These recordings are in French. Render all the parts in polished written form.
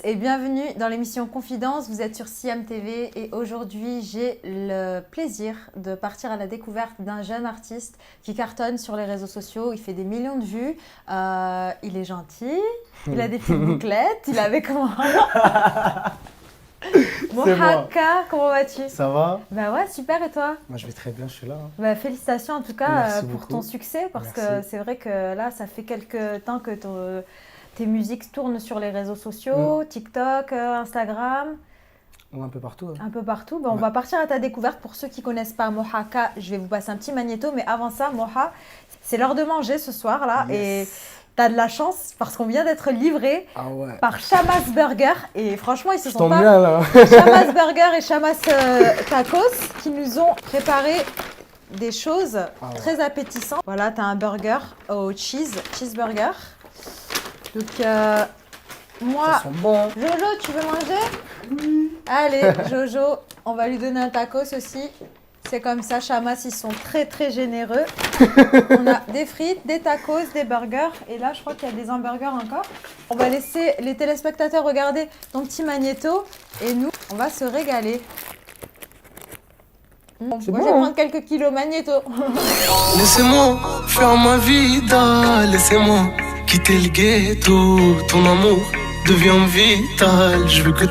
et bienvenue dans l'émission Confidence. Vous êtes sur Siam TV et aujourd'hui j'ai le plaisir de partir à la découverte d'un jeune artiste qui cartonne sur les réseaux sociaux. Il fait des millions de vues, il est gentil, il a des petites bouclettes, il avait comment Mohaka, comment vas-tu? Ça va? Bah ouais, super, et toi? Moi je vais très bien, je suis là. Bah, félicitations en tout cas Merci pour beaucoup. ton succès parce Merci. que c'est vrai que là ça fait quelques temps que tes musiques tournent sur les réseaux sociaux, TikTok, Instagram, On est un peu partout. un peu partout. Bah, on Ouais. va partir à ta découverte. Pour ceux qui ne connaissent pas Mohaka, je vais vous passer un petit magnéto, mais avant ça, Moha, c'est l'heure de manger ce soir là et tu as de la chance parce qu'on vient d'être livré Ah ouais. par Chamas Burger et franchement ils se Je sont tombe pas... bien là. Chamas Burger et Chamas Tacos qui nous ont préparé des choses ouais. très appétissantes. Voilà, tu as un burger au cheeseburger. Donc, moi, Ça sent bon. Jojo, tu veux manger? Oui. Allez, Jojo, on va lui donner un tacos aussi. C'est comme ça, Chamas, ils sont très très généreux. On a des frites, des tacos, des burgers. Et là, je crois qu'il y a des hamburgers encore. On va laisser les téléspectateurs regarder ton petit magnéto. Et nous, on va se régaler. Moi, je vais prendre quelques kilos magnéto. Laissez-moi faire ma vida, laissez-moi quitter le ghetto. Ton amour devient vital. Je veux que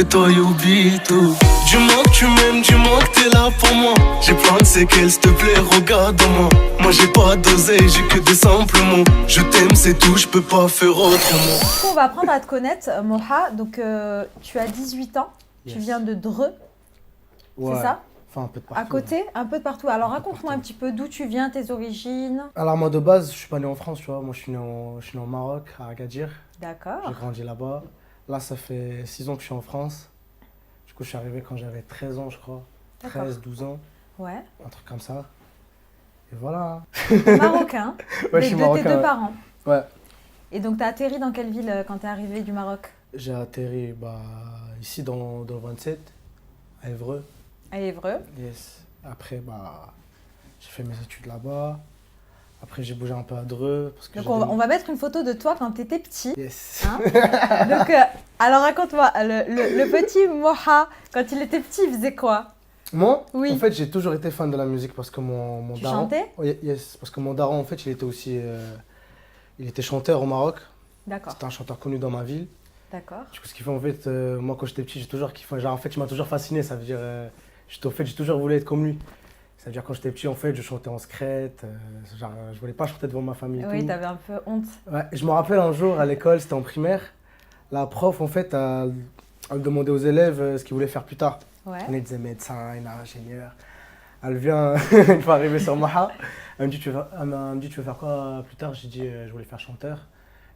toi y oublie tout. Dis-moi que tu m'aimes, dis-moi que t'es là pour moi. J'ai plein de séquelles, s'il te plaît, regarde-moi. Moi j'ai pas d'oseille, j'ai que des simples mots. Je t'aime, c'est tout, je peux pas faire autrement. On va apprendre à te connaître, Moha. Donc, tu as 18 ans. Tu viens de Dreux, Ouais. c'est ça? Enfin un peu de partout. À côté, un peu de partout. Alors, Un peu raconte-moi un partout. petit peu d'où tu viens, tes origines. Alors moi de base, je suis pas né en France, tu vois. Moi je suis né au Maroc, à Agadir. D'accord. J'ai grandi là-bas. Là ça fait 6 ans que je suis en France. Du coup je suis arrivé quand j'avais 13 ans je crois. D'accord. 13, 12 ans, Ouais. un truc comme ça. Et voilà. Marocain. Ouais, je suis de marocain. tes deux Ouais. parents. Ouais. Et donc, tu as atterri dans quelle ville quand tu es arrivé du Maroc? J'ai atterri ici dans le 27, à Évreux. À Évreux. Yes. Après, j'ai fait mes études là-bas. Après, j'ai bougé un peu à Dreux. Parce que Donc, j'ai on va mettre une photo de toi quand tu étais petit. Yes. Hein. Donc, alors, raconte-moi, le petit Moha, quand il était petit, il faisait quoi? Moi, Oui. en fait, j'ai toujours été fan de la musique parce que mon Tu daron... chantais? Oh, yes, parce que mon daron, en fait, il était aussi... il était chanteur au Maroc. D'accord. C'était un chanteur connu dans ma ville. D'accord. Du coup, ce qui fait, en fait, moi, quand j'étais petit, j'ai toujours kiffé. Genre, en fait, il m'a toujours fasciné. Ça veut dire... j'ai toujours voulu être comme lui. Ça veut dire, quand j'étais petit, en fait, je chantais en secrète. Genre, je voulais pas chanter devant ma famille et Oui, tout. tu avais un peu honte. Ouais, je me rappelle un jour à l'école, c'était en primaire, la prof en fait elle demandait aux élèves ce qu'ils voulaient faire plus tard. Ouais. Elle disait médecin, ingénieur. Elle vient une fois arrivée sur Maha, elle me dit tu veux faire quoi plus tard? J'ai dit je voulais faire chanteur.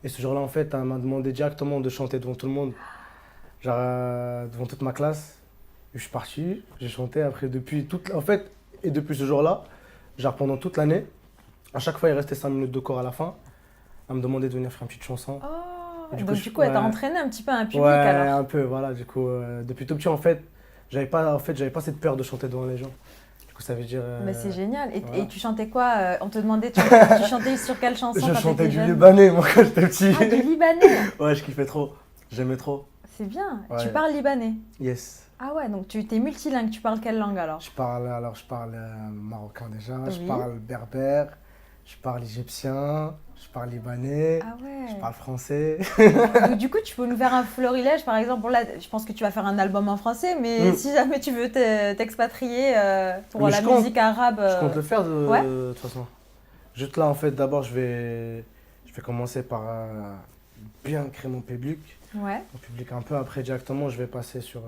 Et ce jour-là en fait elle m'a demandé directement de chanter devant tout le monde, genre devant toute ma classe. Et je suis parti, j'ai chanté après depuis ce jour-là, genre pendant toute l'année, à chaque fois il restait 5 minutes de cours à la fin. Elle me demandait de venir faire une petite chanson. Oh, Et donc du coup, elle t'a ouais. entraîné un petit peu un public Ouais, alors. un peu, voilà. Du coup, depuis tout petit, en fait, j'avais pas cette peur de chanter devant les gens. Du coup, ça veut dire. Mais c'est génial. Et, voilà. et tu chantais quoi? On te demandait, tu chantais sur quelle chanson Je quand chantais t'étais du jeune? libanais, moi, quand j'étais petit. Ah, du libanais. Ouais, je kiffais trop. J'aimais trop. C'est bien. Ouais. Tu parles libanais? Yes. Ah ouais, donc tu t'es multilingue. Tu parles quelle langue alors? Je parle marocain déjà, je Oui. parle berbère, je parle égyptien, je parle libanais, Ah ouais. je parle français. Donc, du coup, tu peux nous faire un florilège, par exemple. Bon, là, je pense que tu vas faire un album en français, mais si jamais tu veux t'expatrier pour Mais la je compte. musique arabe. Je compte le faire ouais. de toute façon. Juste là, en fait, d'abord, je vais commencer par bien créer mon public. Ouais. Mon public un peu. Après, directement, je vais passer sur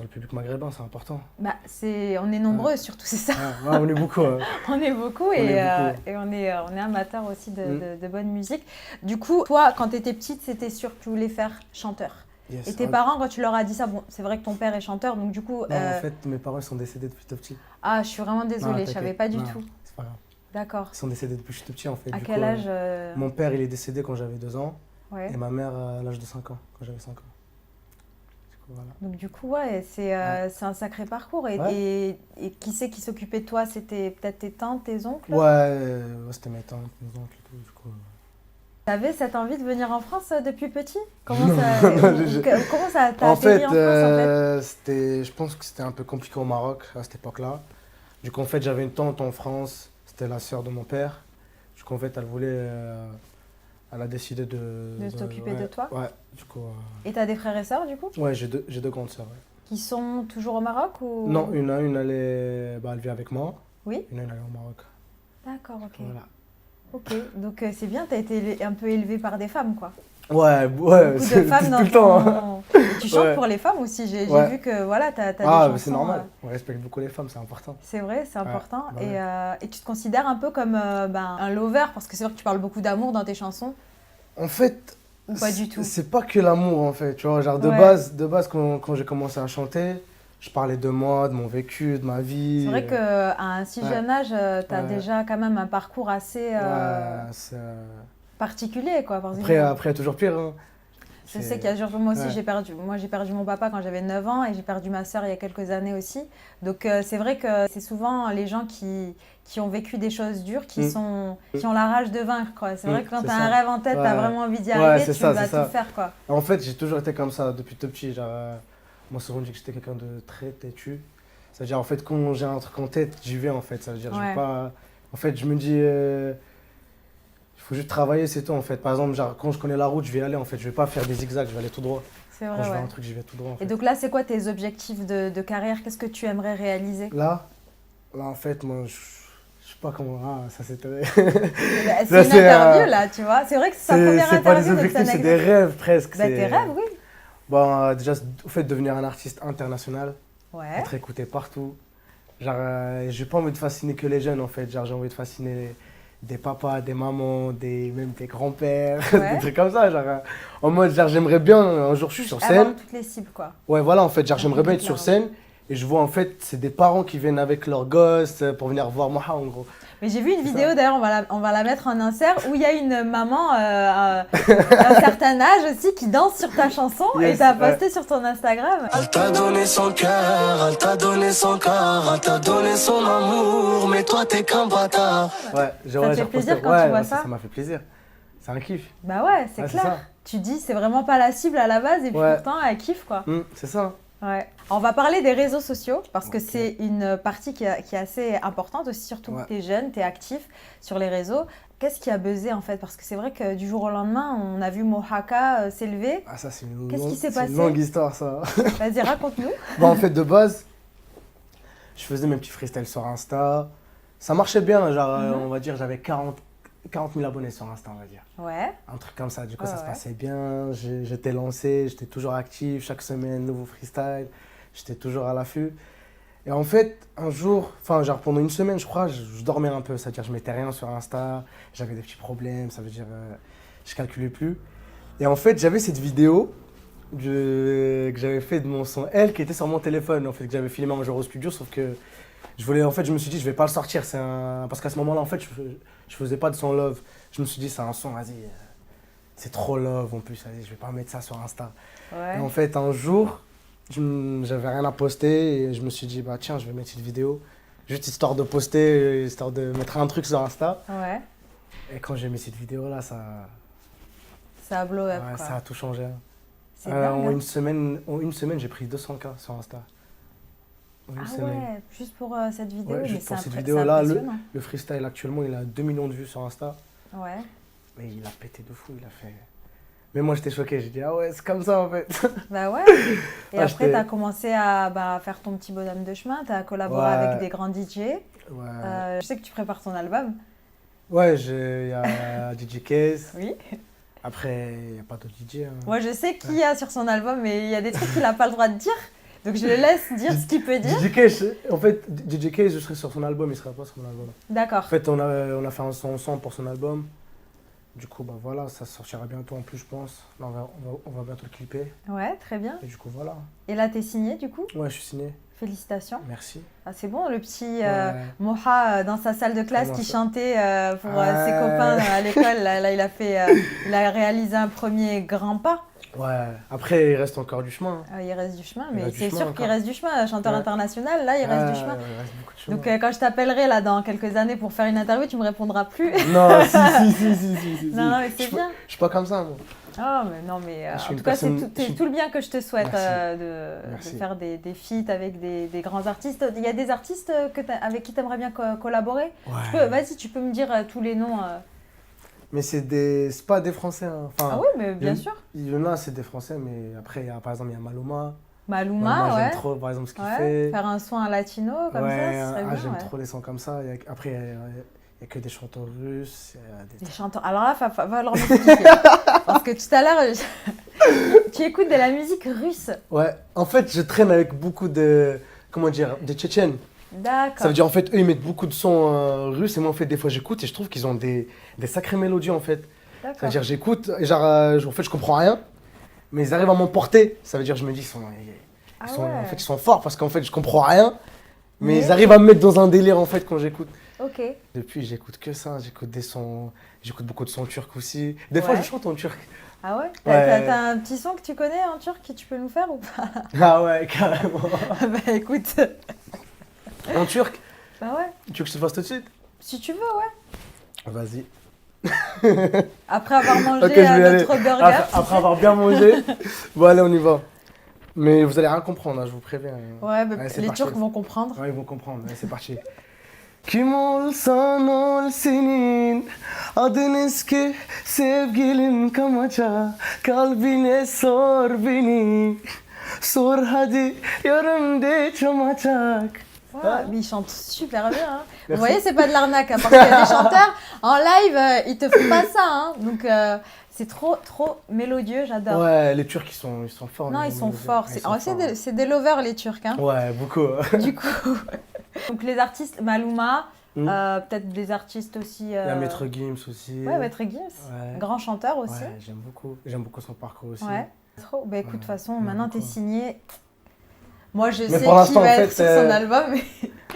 le public maghrébin, c'est important. Bah, on est nombreux, surtout, c'est ça. Ouais, on est beaucoup. On est beaucoup On et est beaucoup. on est amateurs aussi de bonne musique. Du coup, toi, quand tu étais petite, c'était sûr que tu voulais faire chanteur. Yes. Et tes parents, quand tu leur as dit ça, bon, c'est vrai que ton père est chanteur, donc du coup... Non, en fait, mes parents ils sont décédés depuis tout petit. Ah, je suis vraiment désolée, je savais pas du tout. C'est pas grave. D'accord. Ils sont décédés depuis tout petit, en fait. À Du quel coup, âge mon père, il est décédé quand j'avais 2 ans. Ouais. Et ma mère à l'âge de 5 ans, quand j'avais 5 ans. Du coup, voilà. Donc du coup, ouais, c'est un sacré parcours. Et qui c'est qui s'occupait de toi? C'était peut-être tes tantes, tes oncles? Ouais, c'était mes tantes, mes oncles et tout. Du coup, T'avais cette envie de venir en France depuis petit? Comment ça t'a En atterri fait, en France, je pense que c'était un peu compliqué au Maroc à cette époque-là. Du coup, en fait, j'avais une tante en France, c'était la sœur de mon père. Du coup, en fait, elle a décidé De s'occuper ouais, de toi? Ouais, du coup. Et t'as des frères et sœurs du coup? Ouais, j'ai deux grandes sœurs. Ouais. Qui sont toujours au Maroc ou? Non, elle vit avec moi. Oui? Une, elle est au Maroc. D'accord, ok. Voilà. Ok, donc c'est bien, t'as été un peu élevée par des femmes quoi. Ouais, Beaucoup de femmes tout le temps. Hein. Et tu chantes Ouais. pour les femmes aussi, j'ai Ouais. vu que voilà, t'as des Ah, chansons. mais c'est normal. On respecte beaucoup les femmes, c'est important. C'est vrai, c'est important. bah ouais. Et tu te considères un peu comme un lover, parce que c'est vrai que tu parles beaucoup d'amour dans tes chansons, En fait, ou pas du tout? c'est pas que l'amour en fait, tu vois, genre Ouais. de base quand j'ai commencé à chanter, je parlais de moi, de mon vécu, de ma vie. C'est vrai qu'à un si Ouais. jeune âge, t'as Ouais. déjà quand même un parcours assez Ouais, c'est, particulier quoi. après, il y a toujours pire. Hein. Je sais qu'il y a toujours... Moi aussi, Ouais. j'ai perdu mon papa quand j'avais 9 ans et j'ai perdu ma sœur il y a quelques années aussi. Donc c'est vrai que c'est souvent les gens qui ont vécu des choses dures qui ont la rage de vaincre, quoi. C'est vrai que quand c'est tu as ça. un rêve en tête, tu as Ouais. vraiment envie d'y Ouais, arriver, c'est tu ça, vas c'est ça. tout faire, quoi. En fait, j'ai toujours été comme ça depuis tout petit. Genre, moi, souvent, on dit que j'étais quelqu'un de très têtu. C'est-à-dire, en fait, quand j'ai un truc en tête, j'y vais, en fait. Ça veut dire, je Ouais. vais pas... En fait, je me dis... Il faut juste travailler, c'est tout, en fait. Par exemple, genre, quand je connais la route, je vais y aller, en fait. Je vais pas faire des zigzags, je vais aller tout droit. C'est Quand vrai, je vois ouais. un truc, j'y vais tout droit, en fait. Et donc là, c'est quoi tes objectifs de carrière? Qu'est-ce que tu aimerais réaliser? Là, en fait, moi, je sais pas comment... Ah, ça, c'était... C'est Ça, une c'est, interview, là, tu vois. C'est vrai que c'est ta première c'est pas des interview, donc c'est objectifs, c'est une des anecdote. rêves, presque. Bah, c'est- tes rêves, oui. Bon, déjà, au fait de devenir un artiste international, Ouais. être écouté partout. Genre, j'ai pas envie de fasciner que les jeunes, en fait. Genre, j'ai envie de fasciner des papas, des mamans, même des grands-pères, Ouais. des trucs comme ça. Genre, en mode, genre, j'aimerais bien, un jour, je suis sur Avoir scène. toutes les cibles, quoi. Ouais, voilà, en fait, genre, j'aimerais bien être clair, sur scène. Et je vois, en fait, c'est des parents qui viennent avec leurs gosses pour venir voir moi, en gros. Mais j'ai vu une C'est vidéo, ça. d'ailleurs, on va la mettre en insert, où il y a une maman d'un certain âge aussi qui danse sur ta chanson Yes, et t'as posté sur ton Instagram. Elle t'a donné son cœur, elle t'a donné son corps, elle t'a donné son amour, mais toi t'es qu'un bâtard. Ouais, te fait plaisir quand tu vois ça? Ça m'a fait plaisir. C'est un kiff. Bah ouais, c'est Ouais, c'est clair. ça. Tu dis, c'est vraiment pas la cible à la base et puis Ouais. pourtant, elle kiffe, quoi. C'est ça. Ouais. On va parler des réseaux sociaux parce que Ok. c'est une partie qui est assez importante aussi, surtout que Ouais. tu es jeune, tu es actif sur les réseaux. Qu'est-ce qui a buzzé en fait? Parce que c'est vrai que du jour au lendemain, on a vu Mohaka s'élever. Ah, ça, c'est une, Qu'est-ce qui s'est c'est une passé? longue histoire, ça. Vas-y, raconte-nous. Bon, en fait, de base, je faisais mes petits freestyles sur Insta. Ça marchait bien, genre, on va dire, j'avais 40 000 abonnés sur Insta, on va dire. Ouais. Un truc comme ça. Du coup, Ouais, ça se ouais. passait bien. J'étais lancé, j'étais toujours actif. Chaque semaine, nouveau freestyle. J'étais toujours à l'affût. Et en fait, un jour, enfin, genre pendant une semaine, je crois, je dormais un peu. C'est-à-dire, je mettais rien sur Insta. J'avais des petits problèmes. Ça veut dire, je calculais plus. Et en fait, j'avais cette vidéo que j'avais fait de mon son L qui était sur mon téléphone. En fait, que j'avais filmé un jour au studio. Sauf que je me suis dit, je vais pas le sortir. Parce qu'à ce moment-là, en fait, je faisais pas de son love. Je me suis dit, c'est un son, vas-y, c'est trop love en plus, vas-y, je vais pas mettre ça sur Insta. Ouais. Et en fait, un jour, j'avais rien à poster et je me suis dit, bah tiens, je vais mettre cette vidéo, juste histoire de poster, histoire de mettre un truc sur Insta. Ouais. Et quand j'ai mis cette vidéo-là, Ça a blow up, ouais, quoi. ça a tout changé. C'est dingue. En hein. une semaine, j'ai pris 200K sur Insta. En une Ah semaine. ouais, juste pour cette vidéo. Ouais, mais juste pour c'est cette c'est vidéo-là, impressionnant. le freestyle actuellement, il a 2 millions de vues sur Insta. Ouais. Mais il a pété de fou, il a fait... Mais moi, j'étais choqué, j'ai dit, ah ouais, c'est comme ça en fait. Bah ouais. Et Ah, après, j'étais- tu as commencé à faire ton petit bonhomme de chemin, tu as collaboré Ouais. avec des grands DJ. Ouais, Je sais que tu prépares ton album. ouais, il y a DJ Case. Oui. Après, il n'y a pas d'autres DJ. Hein. Moi, je sais qui y a sur son album, mais il y a des trucs qu'il n'a pas le droit de dire. Donc, je le laisse dire ce qu'il peut dire. DJ Case, en fait, DJ Case, je serais sur son album, il ne serait pas sur mon album. D'accord. En fait, on a fait un son ensemble pour son album. Du coup, bah voilà, ça sortira bientôt en plus, je pense. Là, on va bientôt le clipper. Ouais, très bien. Et du coup, voilà. Et là, tu es signé, du coup. Ouais, je suis signé. Félicitations. Merci. Ah, c'est bon, le petit Ouais. Moha dans sa salle de classe Comment qui ça chantait pour Ouais. ses copains à l'école. Là, il a réalisé un premier grand pas. Ouais, après, il reste encore du chemin. Il reste du chemin, Il mais reste du c'est chemin sûr encore. qu'il reste du chemin. Chanteur Ouais. international, là, il reste du chemin. Il reste beaucoup de chemin. Donc, quand je t'appellerai là dans quelques années pour faire une interview, tu me répondras plus. Non, si. Non, non, mais c'est Je suis bien. je suis pas comme ça, moi. Oh, mais non, mais Je suis en une tout cas, c'est personne- tout, je suis- tout le bien que je te souhaite Merci. de Merci. faire des feats avec des grands artistes. Il y a des artistes avec qui tu aimerais bien collaborer? Ouais. Vas-y, tu peux me dire tous les noms. Mais c'est pas des Français. Hein. Enfin, Ah oui, mais bien il y en- sûr. Il y en a, c'est des Français, mais après, par exemple, il y a Maluma. Maluma, J'aime ouais. trop, par exemple, ce qu'il Ouais, fait. faire un son à latino comme ça, ce serait bien. J'aime Ouais. trop les sons comme ça. Après, il y a que des chanteurs russes. Il y a des- Des chanteurs. Alors là, va leur m'expliquer. Parce que tout à l'heure, tu écoutes de la musique russe. Ouais, en fait, je traîne avec beaucoup de, comment dire, des Tchétchènes. Ça D'accord. veut dire, en fait, eux, ils mettent beaucoup de sons russes et moi, en fait, des fois, j'écoute et je trouve qu'ils ont des sacrées mélodies, en fait. Ça veut D'accord. dire, j'écoute et genre, en fait, je comprends rien, mais ils arrivent à m'emporter. Ça veut dire, je me dis, Ah en ouais. fait, ils sont forts parce qu'en fait, je comprends rien, mais Mais- ils arrivent à me mettre dans un délire, en fait, quand j'écoute. Ok. Depuis, j'écoute que ça, j'écoute beaucoup de sons turcs aussi. Des fois, Ouais. je chante en turc. Ah ouais? Ouais. T'as un petit son que tu connais en turc que tu peux nous faire ou pas? Ah ouais, carrément. Bah écoute. En turc, Bah ouais. tu veux que je te fasse tout de suite? Si tu veux, ouais. Vas-y. Après avoir mangé Ok, je vais y aller. notre burger. Après avoir bien mangé, bon allez on y va. Mais vous allez rien comprendre, hein, je vous préviens. Ouais, bah, Allez, c'est les parti. Turcs vont comprendre. Ouais, ils vont comprendre, allez, c'est parti. Kim olsan ol senin adın eski sevgilin kamaca kalbine sor beni sor hadi yarım çamacak. Ouais, mais ils chantent super bien. Hein. Vous Merci. voyez, c'est pas de l'arnaque. Hein, parce qu'il y a des chanteurs en live, ils te font pas ça. Hein. Donc, c'est trop mélodieux, j'adore. Ouais, les Turcs ils sont forts. Non, les ils sont Mélodies. forts. Ils C'est sont oh, forts, c'est des lovers, les Turcs. Hein. Ouais, beaucoup. Du coup, donc les artistes, Maluma, Mm. peut-être des artistes aussi. Il y a Maître Gims aussi. Ouais, Maître Gims, Ouais. grand chanteur aussi. Ouais, j'aime beaucoup. J'aime beaucoup son parcours aussi. Ouais. Trop. Bah écoute, de toute façon, maintenant t'es beaucoup. signé. Moi, je Mais sais pour qui l'instant, va en être fait, sur son album. Mais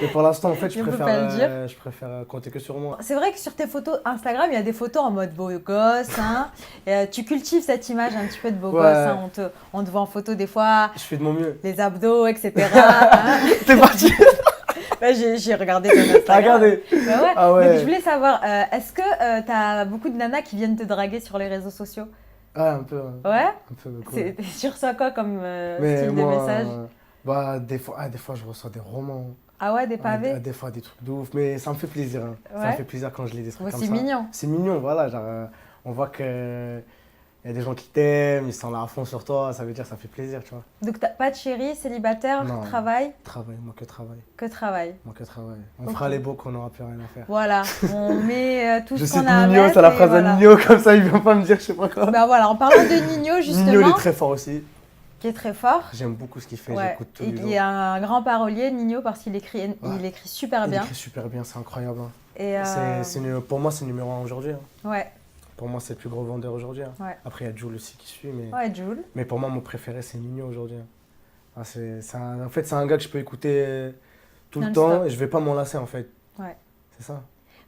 Et pour l'instant, en fait, On peut pas le dire. je préfère compter que sur moi. c'est vrai que sur tes photos Instagram, il y a des photos en mode beau gosse. Hein. Et, tu cultives cette image un petit peu de beau Ouais. gosse. Hein. On te voit en photo des fois, Je fais de mon mieux. les abdos, etc. hein. T'es parti. Bah, j'ai regardé ton Instagram. Regardez. Bah ouais. Ah ouais. Donc, je voulais savoir, est-ce que t'as beaucoup de nanas qui viennent te draguer sur les réseaux sociaux? Ouais, un peu. Ouais. Un peu beaucoup. Tu reçois quoi comme Mais style moi, de message? bah, des fois, je reçois des romans. Ah ouais, des Ouais, pavés? des fois, des trucs de ouf. Mais ça me fait plaisir. Hein. Ça Ouais. me fait plaisir quand je lis des trucs Ouais, comme c'est ça. mignon. C'est mignon, voilà. Genre, on voit que y a des gens qui t'aiment, ils sont là à fond sur toi. Ça veut dire que ça fait plaisir, tu vois. Donc t'as pas de chéri, célibataire, Non. travail, Travail, moi que travail. que travail. Moi que travail. On Ok. fera les beaux qu'on n'aura plus rien à faire. Voilà, on met tout Je ce sais qu'on a à Nino, mettre. c'est la et phrase voilà. de Nino, comme ça il vient pas me dire je sais pas quoi. Bah voilà, en parlant de Nino justement, Nino il est très fort aussi. qui est très fort. J'aime beaucoup ce qu'il fait, Ouais. j'écoute tous les Il jours. est un grand parolier, Nino, parce qu'il écrit, Ouais. il écrit super Il bien. écrit super bien, c'est incroyable. Hein. Et Pour moi c'est numéro 1 aujourd'hui. Hein. ouais, Pour moi c'est le plus gros vendeur aujourd'hui. Hein. Ouais. Après il y a Jul aussi qui suit, ouais, Jul. mais pour moi mon préféré c'est Nino aujourd'hui. Hein. Ah, en fait c'est un gars que je peux écouter tout le Non-stop. temps et je vais pas m'en lasser en fait. Ouais. C'est ça.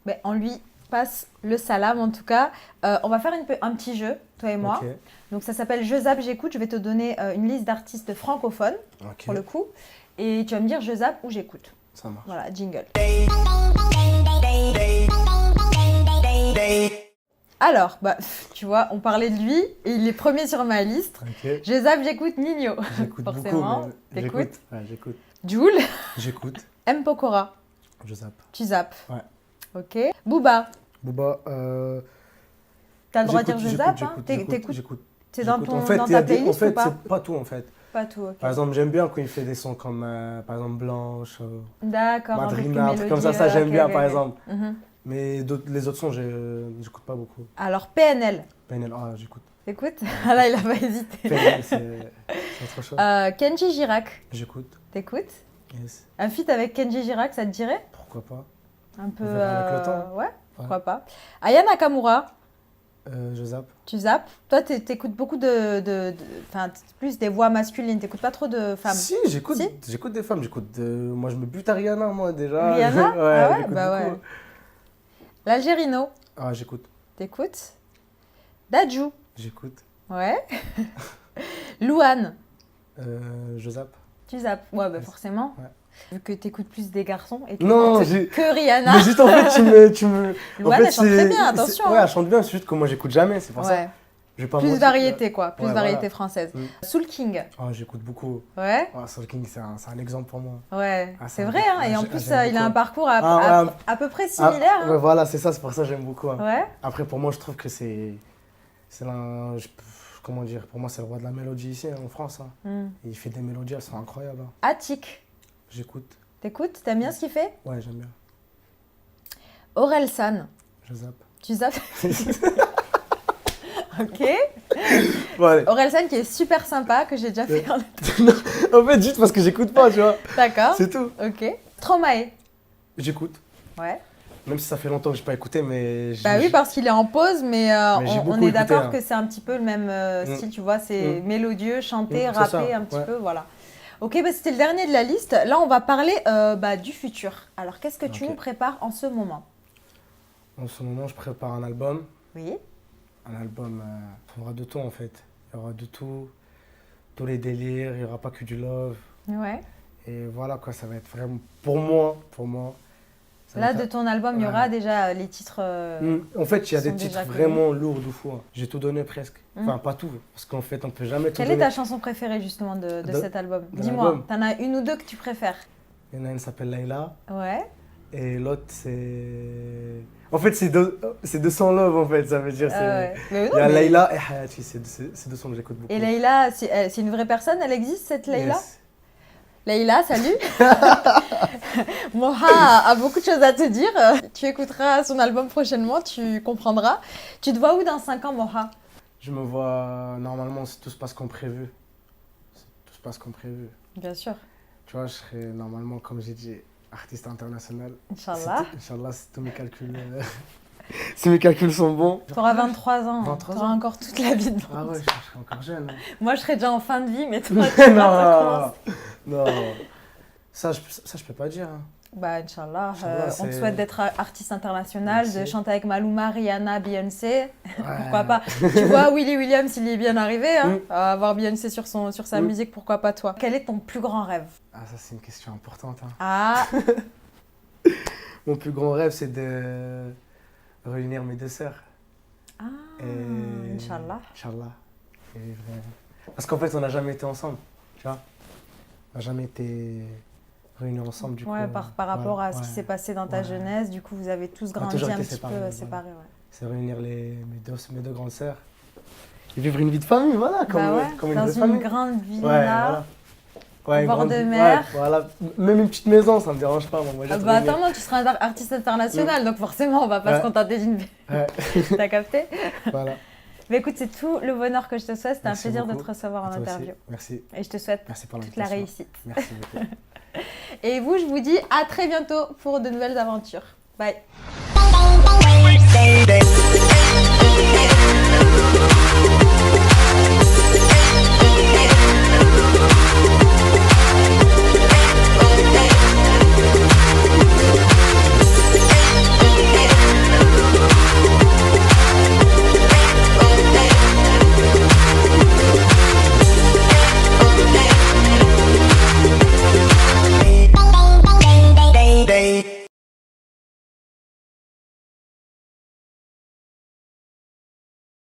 Ben, on lui passe le salam en tout cas. On va faire un petit jeu, toi et moi. Ok. Donc ça s'appelle Je zappe, j'écoute. Je vais te donner une liste d'artistes francophones Ok. pour le coup. Et tu vas me dire je zappe ou j'écoute. Ça marche. Voilà, jingle. Alors, bah, tu vois, on parlait de lui et il est premier sur ma liste. Ok. Je zappe, j'écoute Nino. J'écoute beaucoup. Forcément, mais t'écoutes. j'écoute. Ouais, j'écoute. Jul, J'écoute. M. Pokora, Je zappe. tu zappes. Ouais. Ok. Booba, Booba. t'as le droit de dire je J'écoute, zappe. j'écoute, Hein. j'écoute, T'écoutes. j'écoute. C'est dans, J'écoute. ton, En fait, dans il y a ta des- playlist en fait, ou pas? c'est pas tout en fait. Pas tout, ok. Par exemple, j'aime bien quand il fait des sons comme par exemple Blanche, D'accord, un peu plus Madrina, un truc comme ça mélodieux, j'aime ok, bien ok, par ok. exemple. Mhm. Mais les autres sons, j'écoute pas beaucoup. Alors, PNL, PNL, j'écoute. t'écoutes? Ah là, il a pas hésité. PNL, c'est autre chose. Kenji Girac, J'écoute. t'écoutes? Yes. Un feat avec Kenji Girac, ça te dirait? Pourquoi pas. Un peu. On verra avec le temps. Ouais, pourquoi pas. Aya Nakamura, Je zappe. tu zappes. Toi, t'écoutes beaucoup enfin, plus des voix masculines, t'écoutes pas trop de femmes. Si, j'écoute Si j'écoute des femmes. Moi, je me bute à Rihanna, moi, déjà. Rihanna? Ouais, Ah ouais, j'écoute bah beaucoup. ouais. L'Algérino, J'écoute. t'écoutes? Dadju, J'écoute. Ouais. Louane, Je zappe. tu zappes. Ouais, bah forcément. Ouais. Vu que t'écoutes plus des garçons et Non, que Rihanna. Mais juste en fait, tu me... Louane, elle chante très bien, attention. Ouais, elle chante bien, c'est juste que moi j'écoute jamais, c'est pour ça. Ouais. Je vais pas Plus mentir. variété, quoi. Plus Ouais, variété voilà. française. Mm. Soul King. Ah, j'écoute beaucoup. Ouais. Ouais, Soul King, c'est un exemple pour moi. Ouais, Ah, c'est ça, vrai, hein. ouais, Et en j'aime plus, beaucoup. il a un parcours à peu près Ah, similaire. ouais, voilà, c'est ça, c'est pour ça que j'aime beaucoup. Hein. Ouais. Après, pour moi, je trouve que comment dire, pour moi, c'est le roi de la mélodie ici, hein, en France. Hein. Mm. Et il fait des mélodies, elles sont incroyables. Hein. Attic. J'écoute. T'écoutes? T'aimes bien ce qu'il fait? Ouais, j'aime bien. Orelsan. Je zappe. Tu zappes? Ok. Bon, allez. Orelsan qui est super sympa, que j'ai déjà fait. En fait, juste parce que j'écoute pas, tu vois. D'accord. C'est tout. Ok. Stromae. J'écoute. Ouais. Même si ça fait longtemps que j'ai pas écouté, mais... Bah oui, parce qu'il est en pause, mais j'ai on beaucoup est écouté, d'accord hein. que c'est un petit peu le même style, tu vois, c'est mélodieux, chanté, C'est rappé ça, un petit ouais. peu, voilà. Ok, bah c'était le dernier de la liste. Là, on va parler du futur. Alors, qu'est-ce que tu Ok. nous prépares en ce moment? En ce moment, je prépare un album. Oui. Un album, il y aura de tout, en fait. Il y aura de tout. Tous les délires, il n'y aura pas que du love. Ouais. Et voilà, quoi, ça va être vraiment... Pour moi... ça va Là, être- de ton album, il y aura déjà les titres... En fait, il y a sont des titres déjà connus. vraiment lourds de fou. Hein. J'ai tout donné presque. Enfin, pas tout, parce qu'en fait, on peut jamais tout Quelle est donner. ta chanson préférée, justement, de De- cet album? de Dis-moi, l'album. t'en as une ou deux que tu préfères? Il y en a une qui s'appelle Layla, Ouais. et l'autre, c'est... En fait, c'est de son love, en fait, ça veut dire. Ouais. Mais non, Il y a mais- Layla et Hayati, c'est deux sons que j'écoute beaucoup. Et Leïla, c'est une vraie personne? Elle existe, cette Leïla? Yes. Leïla, salut. Moha a beaucoup de choses à te dire. Tu écouteras son album prochainement, tu comprendras. Tu te vois où dans 5 ans, Moha? Je me vois, normalement, si tout se passe comme prévu. Si tout se passe comme prévu. Bien sûr. Tu vois, je serai normalement, comme j'ai dit, artiste international. Inch'Allah. Inch'Allah, si tous mes calculs... si mes calculs sont bons. Tu auras 23 ans. 23 Tu auras ans. encore toute la vie devant Ah ouais, toi. je serai encore jeune. Hein. Moi, je serai déjà en fin de vie, mais toi, tu vas non, ça je peux pas dire. Hein. Bah, Inch'Allah, Inch'Allah, on te c'est- souhaite d'être artiste international, de Merci. chanter avec Maluma, Rihanna, Beyoncé. Ouais. Pourquoi pas? Tu vois, Willy Williams, il y est bien arrivé, hein, Mm. à avoir Beyoncé sur sa Mm. musique, pourquoi pas toi? Quel est ton plus grand rêve? Ah, ça c'est une question importante. Hein. Ah, Mon plus grand rêve, c'est de réunir mes deux sœurs. ah, Et... Inch'Allah. Inch'Allah. Et parce qu'en fait, on n'a jamais été ensemble. Tu vois, on n'a jamais été réunis ensemble. Du Ouais, coup, par rapport voilà, à ce qui ouais. s'est passé dans ta Ouais. jeunesse, du coup, vous avez tous On a grandi toujours un été petit séparés, peu voilà. séparés. Ouais. C'est réunir mes deux grandes sœurs. Et vivre une vie de famille, voilà, comme, Bah ouais, comme une dans vraie une famille. grande villa. Ouais, voilà. Ouais, Au bord grande de vie, mer. ouais, voilà. Même une petite maison, ça me dérange pas. Moi, Ah j'ai bah trouvé attends, moi, tu seras un artiste international, donc forcément, on va pas Ouais. se contenter d'une vie. Ouais, T'as capté? voilà. Mais écoute, c'est tout le bonheur que je te souhaite. C'était un Merci plaisir de beaucoup. te recevoir en À toi aussi. interview. Merci. Et je te souhaite Merci pour toute la l'invitation. réussite. Merci beaucoup. Et vous, je vous dis à très bientôt pour de nouvelles aventures. Bye. day.